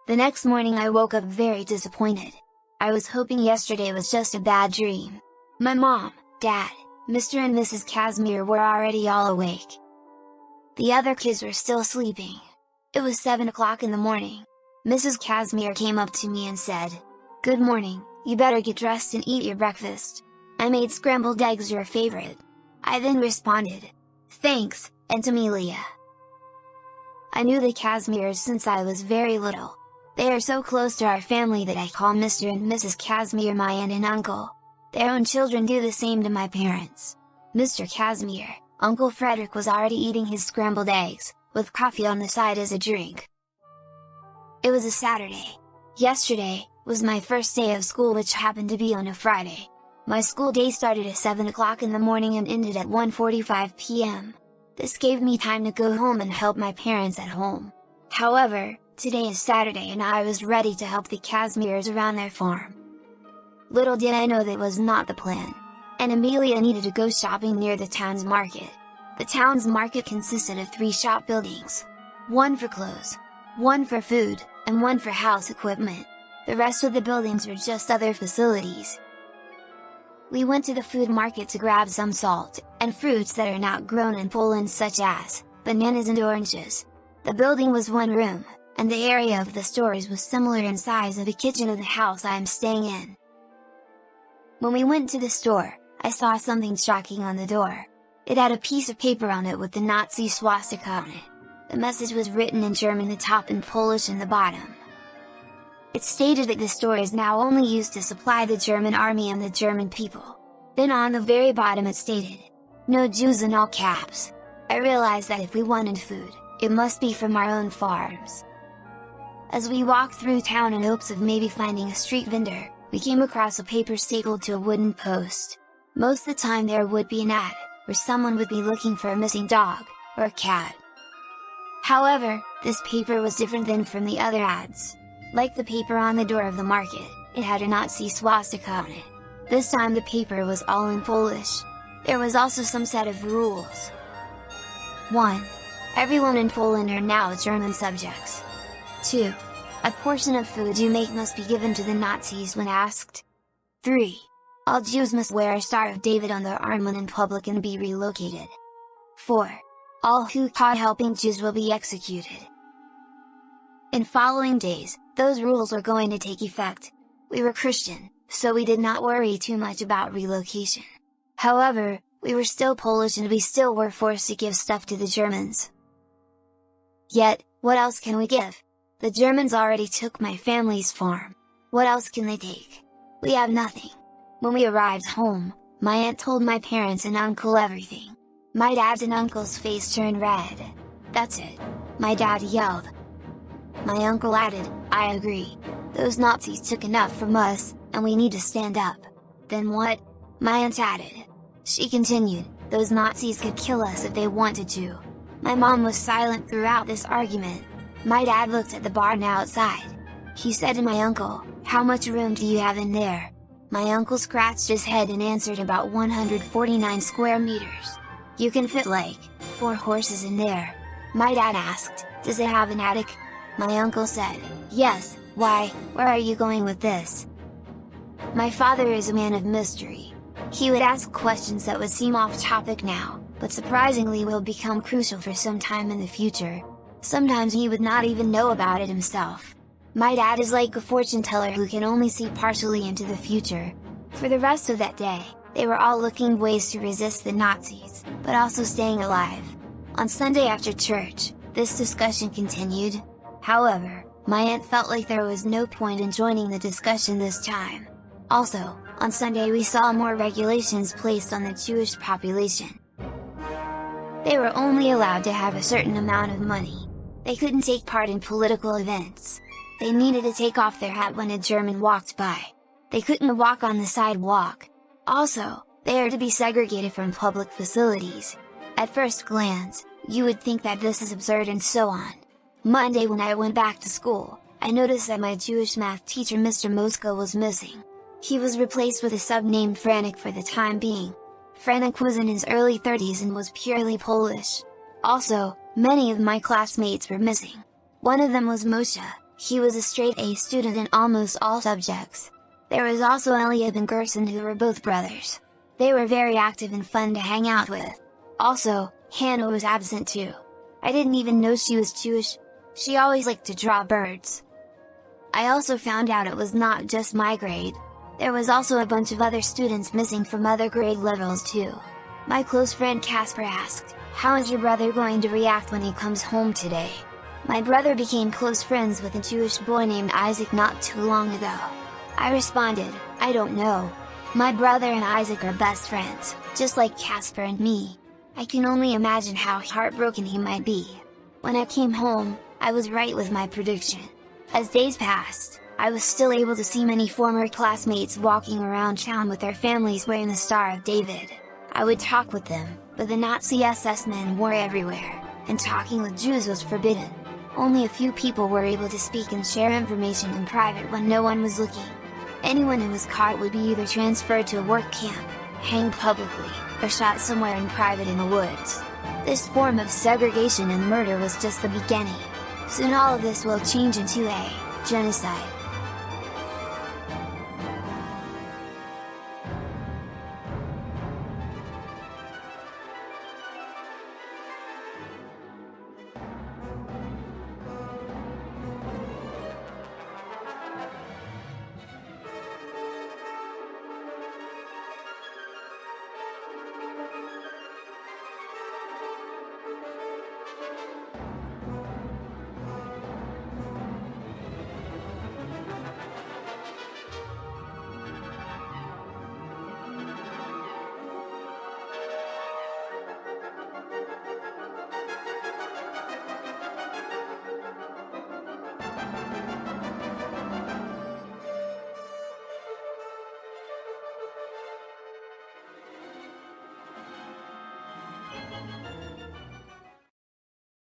The next morning I woke up very disappointed. I was hoping yesterday was just a bad dream. My mom, dad, Mr. and Mrs. Casimir were already all awake. The other kids were still sleeping. It was 7 o'clock in the morning. Mrs. Casimir came up to me and said, "Good morning, you better get dressed and eat your breakfast. I made scrambled eggs your favorite." I then responded, "Thanks, Aunt Amelia." I knew the Casimirs since I was very little. They are so close to our family that I call Mr. and Mrs. Casimir my aunt and uncle. Their own children do the same to my parents. Mr. Casimir, Uncle Frederick was already eating his scrambled eggs, with coffee on the side as a drink. It was a Saturday. Yesterday was my first day of school, which happened to be on a Friday. My school day started at 7 o'clock in the morning and ended at 1:45 p.m. This gave me time to go home and help my parents at home. However, today is Saturday and I was ready to help the Casimirs around their farm. Little did I know that was not the plan. And Amelia needed to go shopping near the town's market. The town's market consisted of 3 shop buildings. One for clothes, one for food, and one for house equipment. The rest of the buildings were just other facilities. We went to the food market to grab some salt, and fruits that are not grown in Poland, such as bananas and oranges. The building was one room, and the area of the stores was similar in size of the kitchen of the house I am staying in. When we went to the store, I saw something shocking on the door. It had a piece of paper on it with the Nazi swastika on it. The message was written in German at the top and Polish in the bottom. It stated that the store is now only used to supply the German army and the German people. Then on the very bottom it stated, "No Jews," in all caps. I realized that if we wanted food, it must be from our own farms. As we walked through town in hopes of maybe finding a street vendor, we came across a paper stapled to a wooden post. Most of the time there would be an ad, where someone would be looking for a missing dog, or a cat. However, this paper was different than from the other ads. Like the paper on the door of the market, it had a Nazi swastika on it. This time the paper was all in Polish. There was also some set of rules. 1. Everyone in Poland are now German subjects. 2. A portion of food you make must be given to the Nazis when asked. 3. All Jews must wear a Star of David on their arm when in public and be relocated. 4. All who caught helping Jews will be executed. In following days, those rules were going to take effect. We were Christian, so we did not worry too much about relocation. However, we were still Polish and we still were forced to give stuff to the Germans. Yet, what else can we give? The Germans already took my family's farm. What else can they take? We have nothing. When we arrived home, my aunt told my parents and uncle everything. My dad's and uncle's face turned red. "That's it!" my dad yelled. My uncle added, "I agree. Those Nazis took enough from us, and we need to stand up." "Then what?" my aunt added. She continued, "Those Nazis could kill us if they wanted to." My mom was silent throughout this argument. My dad looked at the barn outside. He said to my uncle, "How much room do you have in there?" My uncle scratched his head and answered, "About 149 square meters. You can fit like 4 horses in there." My dad asked, "Does it have an attic?" My uncle said, "Yes." "Why, where are you going with this?" My father is a man of mystery. He would ask questions that would seem off topic now, but surprisingly will become crucial for some time in the future. Sometimes he would not even know about it himself. My dad is like a fortune teller who can only see partially into the future. For the rest of that day, they were all looking ways to resist the Nazis, but also staying alive. On Sunday after church, this discussion continued. However, my aunt felt like there was no point in joining the discussion this time. Also, on Sunday we saw more regulations placed on the Jewish population. They were only allowed to have a certain amount of money. They couldn't take part in political events. They needed to take off their hat when a German walked by. They couldn't walk on the sidewalk. Also, they are to be segregated from public facilities. At first glance, you would think that this is absurd and so on. Monday when I went back to school, I noticed that my Jewish math teacher Mr. Moska was missing. He was replaced with a sub named Franek for the time being. Franek was in his early 30s and was purely Polish. Also, many of my classmates were missing. One of them was Moshe. He was a straight A student in almost all subjects. There was also Eliab and Gerson, who were both brothers. They were very active and fun to hang out with. Also, Hannah was absent too. I didn't even know she was Jewish. She always liked to draw birds. I also found out it was not just my grade. There was also a bunch of other students missing from other grade levels too. My close friend Casper asked, "How is your brother going to react when he comes home today?" My brother became close friends with a Jewish boy named Isaac not too long ago. I responded, "I don't know. My brother and Isaac are best friends, just like Casper and me." I can only imagine how heartbroken he might be. When I came home, I was right with my prediction. As days passed, I was still able to see many former classmates walking around town with their families wearing the Star of David. I would talk with them, but the Nazi SS men were everywhere, and talking with Jews was forbidden. Only a few people were able to speak and share information in private when no one was looking. Anyone who was caught would be either transferred to a work camp, hanged publicly, or shot somewhere in private in the woods. This form of segregation and murder was just the beginning. Soon all of this will change into a genocide.